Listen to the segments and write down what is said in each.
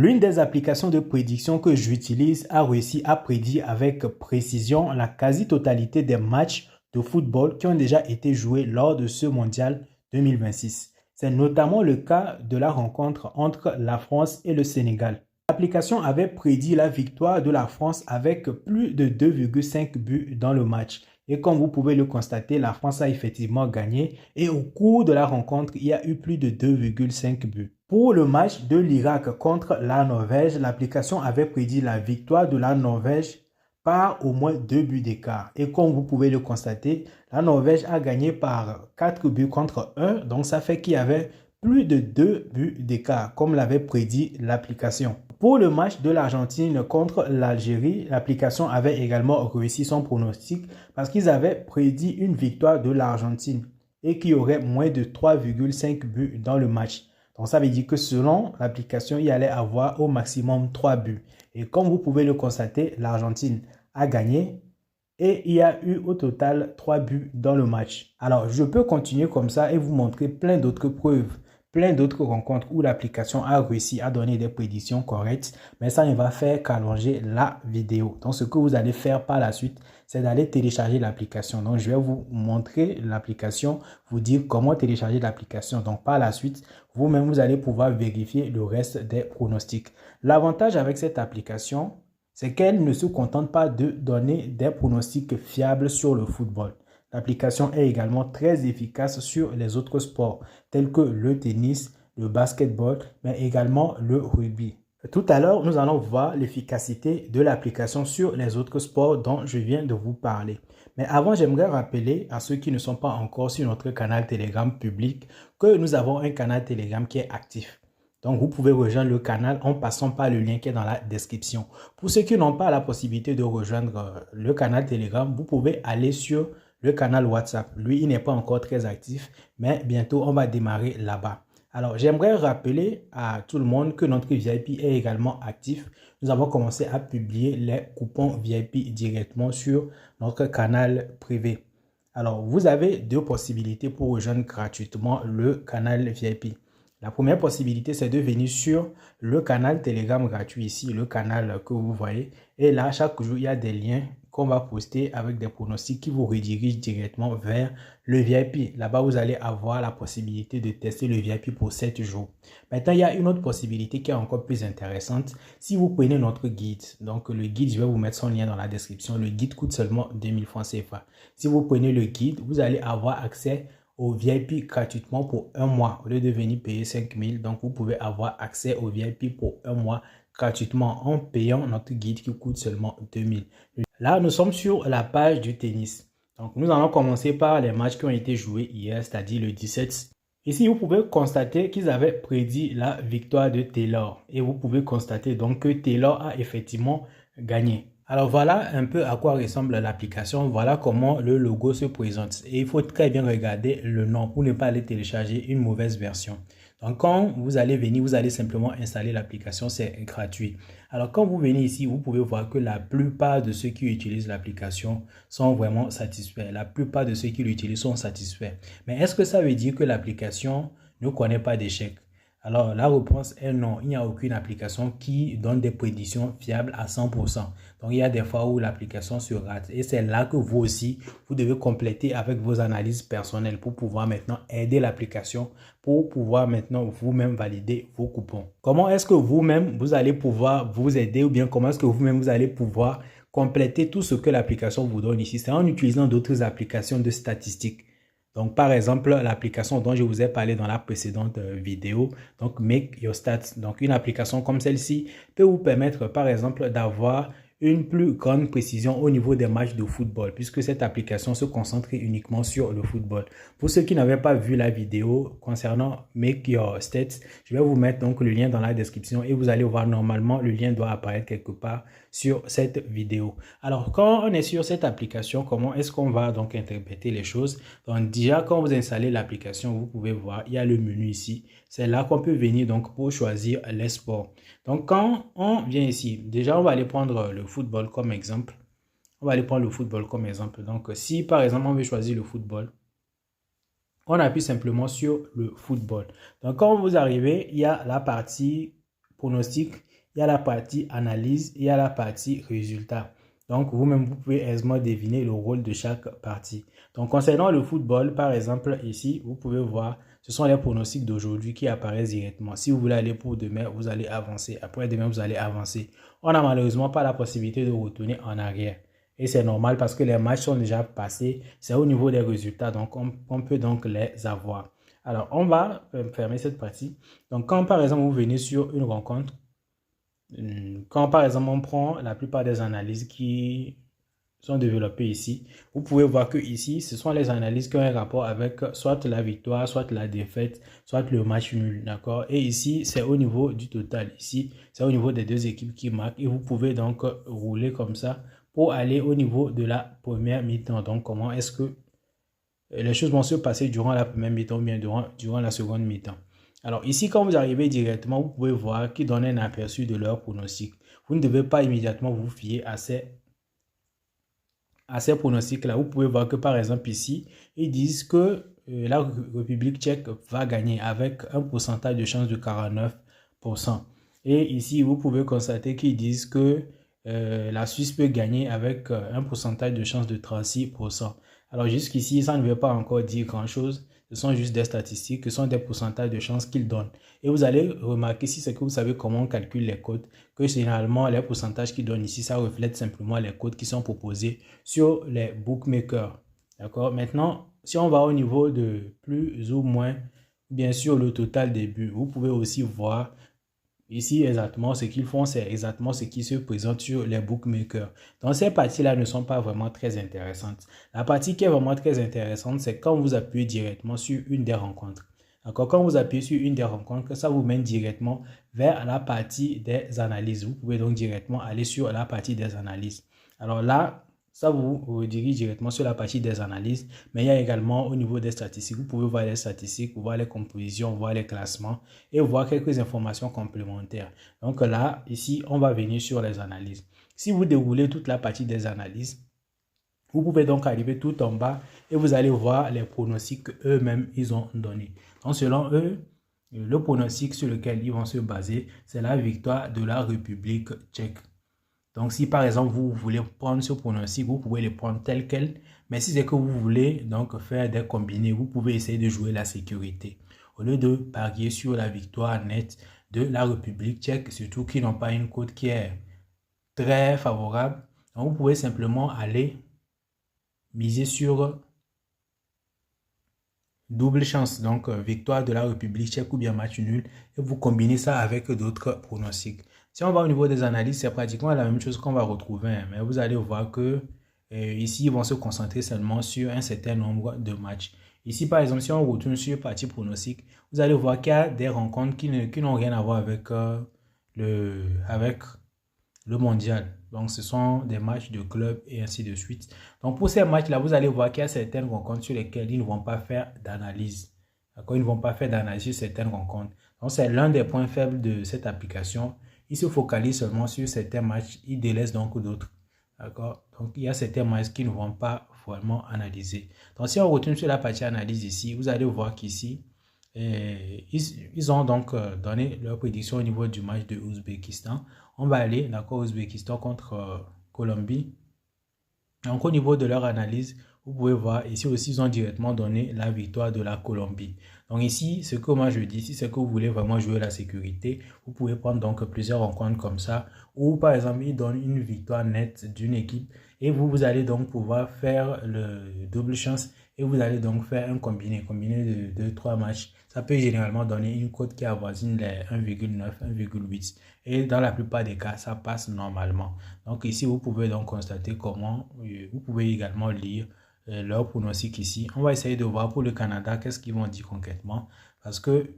L'une des applications de prédiction que j'utilise a réussi à prédire avec précision la quasi-totalité des matchs de football qui ont déjà été joués lors de ce mondial 2026. C'est notamment le cas de la rencontre entre la France et le Sénégal. L'application avait prédit la victoire de la France avec plus de 2,5 buts dans le match. Et comme vous pouvez le constater, la France a effectivement gagné et au cours de la rencontre, il y a eu plus de 2,5 buts. Pour le match de l'Irak contre la Norvège, l'application avait prédit la victoire de la Norvège par au moins 2 buts d'écart. Et comme vous pouvez le constater, la Norvège a gagné par 4 buts contre 1. Donc ça fait qu'il y avait plus de 2 buts d'écart, comme l'avait prédit l'application. Pour le match de l'Argentine contre l'Algérie, l'application avait également réussi son pronostic parce qu'ils avaient prédit une victoire de l'Argentine et qu'il y aurait moins de 3,5 buts dans le match. Donc ça veut dire que selon l'application, il allait avoir au maximum 3 buts. Et comme vous pouvez le constater, l'Argentine a gagné et il y a eu au total 3 buts dans le match. Alors je peux continuer comme ça et vous montrer plein d'autres preuves, plein d'autres rencontres où l'application a réussi à donner des prédictions correctes, mais ça ne va faire qu'allonger la vidéo. Donc ce que vous allez faire par la suite, c'est d'aller télécharger l'application. Donc je vais vous montrer l'application, vous dire comment télécharger l'application. Donc par la suite, vous-même vous allez pouvoir vérifier le reste des pronostics. L'avantage avec cette application, c'est qu'elle ne se contente pas de donner des pronostics fiables sur le football. L'application est également très efficace sur les autres sports, tels que le tennis, le basketball, mais également le rugby. Tout à l'heure, nous allons voir l'efficacité de l'application sur les autres sports dont je viens de vous parler. Mais avant, j'aimerais rappeler à ceux qui ne sont pas encore sur notre canal Telegram public que nous avons un canal Telegram qui est actif. Donc, vous pouvez rejoindre le canal en passant par le lien qui est dans la description. Pour ceux qui n'ont pas la possibilité de rejoindre le canal Telegram, vous pouvez aller sur le canal WhatsApp. Lui, il n'est pas encore très actif, mais bientôt, on va démarrer là-bas. Alors, j'aimerais rappeler à tout le monde que notre VIP est également actif. Nous avons commencé à publier les coupons VIP directement sur notre canal privé. Alors, vous avez deux possibilités pour rejoindre gratuitement le canal VIP. La première possibilité, c'est de venir sur le canal Telegram gratuit ici, le canal que vous voyez. Et là, chaque jour, il y a des liens qu'on va poster avec des pronostics qui vous redirigent directement vers le VIP. Là-bas, vous allez avoir la possibilité de tester le VIP pour 7 jours. Maintenant, il y a une autre possibilité qui est encore plus intéressante. Si vous prenez notre guide, donc le guide, je vais vous mettre son lien dans la description. Le guide coûte seulement 2000 francs CFA. Si vous prenez le guide, vous allez avoir accès au VIP gratuitement pour un mois. Au lieu de venir payer 5000, donc vous pouvez avoir accès au VIP pour un mois gratuitement en payant notre guide qui coûte seulement 2000. Là, nous sommes sur la page du tennis. Donc, nous allons commencer par les matchs qui ont été joués hier, c'est-à-dire le 17. Ici, vous pouvez constater qu'ils avaient prédit la victoire de Taylor. Et vous pouvez constater donc que Taylor a effectivement gagné. Alors voilà un peu à quoi ressemble l'application, voilà comment le logo se présente. Et il faut très bien regarder le nom pour ne pas aller télécharger une mauvaise version. Donc quand vous allez venir, vous allez simplement installer l'application, c'est gratuit. Alors quand vous venez ici, vous pouvez voir que la plupart de ceux qui utilisent l'application sont vraiment satisfaits. La plupart de ceux qui l'utilisent sont satisfaits. Mais est-ce que ça veut dire que l'application ne connaît pas d'échec? Alors, la réponse est non. Il n'y a aucune application qui donne des prédictions fiables à 100%. Donc, il y a des fois où l'application se rate. Et c'est là que vous aussi, vous devez compléter avec vos analyses personnelles pour pouvoir maintenant aider l'application, pour pouvoir maintenant vous-même valider vos coupons. Comment est-ce que vous-même, vous allez pouvoir vous aider ou bien comment est-ce que vous-même, vous allez pouvoir compléter tout ce que l'application vous donne ici? C'est en utilisant d'autres applications de statistiques. Donc, par exemple, l'application dont je vous ai parlé dans la précédente vidéo, donc Make Your Stats. Donc, une application comme celle-ci peut vous permettre, par exemple, d'avoir une plus grande précision au niveau des matchs de football, puisque cette application se concentre uniquement sur le football. Pour ceux qui n'avaient pas vu la vidéo concernant Make Your Stats, je vais vous mettre donc le lien dans la description et vous allez voir normalement le lien doit apparaître quelque part sur cette vidéo. Alors, quand on est sur cette application, comment est-ce qu'on va donc interpréter les choses? Donc, déjà, quand vous installez l'application, vous pouvez voir, il y a le menu ici. C'est là qu'on peut venir donc pour choisir les sports. Donc, quand on vient ici, déjà, on va aller prendre le football comme exemple. On va aller prendre le football comme exemple. Donc, si par exemple, on veut choisir le football, on appuie simplement sur le football. Donc, quand vous arrivez, il y a la partie pronostic il y a la partie analyse, il y a la partie résultat. Donc, vous-même, vous pouvez aisément deviner le rôle de chaque partie. Donc, concernant le football, par exemple, ici, vous pouvez voir, ce sont les pronostics d'aujourd'hui qui apparaissent directement. Si vous voulez aller pour demain, vous allez avancer. Après demain, vous allez avancer. On n'a malheureusement pas la possibilité de retourner en arrière. Et c'est normal parce que les matchs sont déjà passés. C'est au niveau des résultats. Donc, on peut donc les avoir. Alors, on va fermer cette partie. Donc, quand par exemple, vous venez sur une rencontre, quand par exemple, on prend la plupart des analyses qui sont développées ici, vous pouvez voir que ici, ce sont les analyses qui ont un rapport avec soit la victoire, soit la défaite, soit le match nul, d'accord? Et ici, c'est au niveau du total. Ici, c'est au niveau des deux équipes qui marquent et vous pouvez donc rouler comme ça pour aller au niveau de la première mi-temps. Donc, comment est-ce que les choses vont se passer durant la première mi-temps ou bien durant la seconde mi-temps. Alors ici, quand vous arrivez directement, vous pouvez voir qu'ils donnent un aperçu de leur pronostic. Vous ne devez pas immédiatement vous fier à ces pronostics-là. Vous pouvez voir que par exemple ici, ils disent que la République tchèque va gagner avec un pourcentage de chance de 49%. Et ici, vous pouvez constater qu'ils disent que la Suisse peut gagner avec un pourcentage de chance de 36%. Alors jusqu'ici, ça ne veut pas encore dire grand-chose. Ce sont juste des statistiques, ce sont des pourcentages de chances qu'ils donnent. Et vous allez remarquer, si c'est que vous savez comment on calcule les cotes, que généralement, les pourcentages qu'ils donnent ici, ça reflète simplement les cotes qui sont proposées sur les bookmakers. D'accord? Maintenant, si on va au niveau de plus ou moins, bien sûr, le total des buts, vous pouvez aussi voir ici, exactement, ce qu'ils font, c'est exactement ce qui se présente sur les bookmakers. Donc, ces parties-là ne sont pas vraiment très intéressantes. La partie qui est vraiment très intéressante, c'est quand vous appuyez directement sur une des rencontres. D'accord? Quand vous appuyez sur une des rencontres, ça vous mène directement vers la partie des analyses. Vous pouvez donc directement aller sur la partie des analyses. Alors là, ça vous redirige directement sur la partie des analyses, mais il y a également au niveau des statistiques, vous pouvez voir les statistiques, voir les compositions, voir les classements et voir quelques informations complémentaires. Donc là, ici, on va venir sur les analyses. Si vous déroulez toute la partie des analyses, vous pouvez donc arriver tout en bas et vous allez voir les pronostics qu'eux-mêmes ils ont donnés. Donc selon eux, le pronostic sur lequel ils vont se baser, c'est la victoire de la République tchèque. Donc, si par exemple, vous voulez prendre ce pronostic, vous pouvez le prendre tel quel. Mais si c'est que vous voulez donc faire des combinés, vous pouvez essayer de jouer la sécurité. Au lieu de parier sur la victoire nette de la République tchèque, surtout qu'ils n'ont pas une cote qui est très favorable, donc vous pouvez simplement aller miser sur double chance, donc victoire de la République tchèque ou bien match nul, et vous combinez ça avec d'autres pronostics. Si on va au niveau des analyses, c'est pratiquement la même chose qu'on va retrouver, hein, mais vous allez voir que ici, ils vont se concentrer seulement sur un certain nombre de matchs. Ici, par exemple, si on retourne sur partie pronostic, vous allez voir qu'il y a des rencontres qui n'ont rien à voir avec le mondial. Donc, ce sont des matchs de club et ainsi de suite. Donc, pour ces matchs-là, vous allez voir qu'il y a certaines rencontres sur lesquelles ils ne vont pas faire d'analyse. D'accord? Ils ne vont pas faire d'analyse sur certaines rencontres. Donc, c'est l'un des points faibles de cette application. Ils se focalisent seulement sur certains matchs. Ils délaissent donc d'autres. D'accord? Donc, il y a certains matchs qu'ils ne vont pas vraiment analyser. Donc, si on retourne sur la partie analyse ici, vous allez voir qu'ici, ils ont donc donné leur prédiction au niveau du match de Ouzbékistan. On va aller, d'accord, Ouzbékistan contre Colombie. Donc, au niveau de leur analyse, vous pouvez voir, ici aussi, ils ont directement donné la victoire de la Colombie. Donc ici, ce que moi je dis, si c'est que vous voulez vraiment jouer la sécurité, vous pouvez prendre donc plusieurs rencontres comme ça, ou par exemple, ils donnent une victoire nette d'une équipe, et vous allez donc pouvoir faire le double chance, et vous allez donc faire un combiné de 3 matchs. Ça peut généralement donner une cote qui avoisine les 1,9, 1,8. Et dans la plupart des cas, ça passe normalement. Donc ici, vous pouvez donc constater comment, vous pouvez également lire leur pronostic ici. On va essayer de voir pour le Canada, qu'est-ce qu'ils vont dire concrètement. Parce que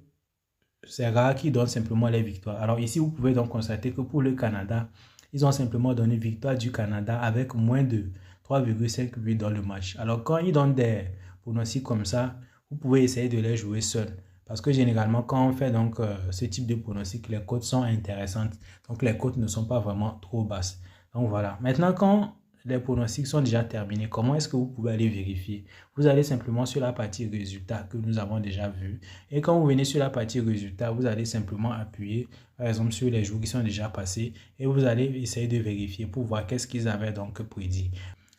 c'est rare qu'ils donnent simplement les victoires. Alors ici, vous pouvez donc constater que pour le Canada, ils ont simplement donné victoire du Canada avec moins de 3,5 buts dans le match. Alors quand ils donnent des pronostics comme ça, vous pouvez essayer de les jouer seuls. Parce que généralement, quand on fait donc ce type de pronostic, les cotes sont intéressantes. Donc les cotes ne sont pas vraiment trop basses. Donc voilà. Maintenant, quand les pronostics sont déjà terminés, comment est-ce que vous pouvez aller vérifier? Vous allez simplement sur la partie résultats que nous avons déjà vu. Et quand vous venez sur la partie résultats, vous allez simplement appuyer, par exemple, sur les jours qui sont déjà passés et vous allez essayer de vérifier pour voir qu'est-ce qu'ils avaient donc prédit.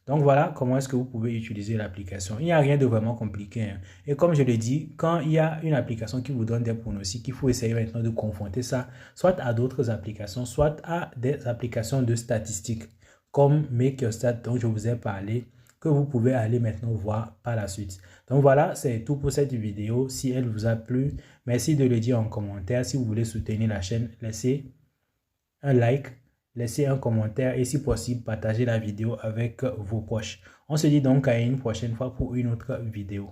Donc voilà comment est-ce que vous pouvez utiliser l'application. Il n'y a rien de vraiment compliqué, hein. Et comme je l'ai dit, quand il y a une application qui vous donne des pronostics, il faut essayer maintenant de confronter ça soit à d'autres applications, soit à des applications de statistiques comme Make Your Stat dont je vous ai parlé, que vous pouvez aller maintenant voir par la suite. Donc voilà, c'est tout pour cette vidéo. Si elle vous a plu, merci de le dire en commentaire. Si vous voulez soutenir la chaîne, laissez un like, laissez un commentaire et si possible, partagez la vidéo avec vos proches. On se dit donc à une prochaine fois pour une autre vidéo.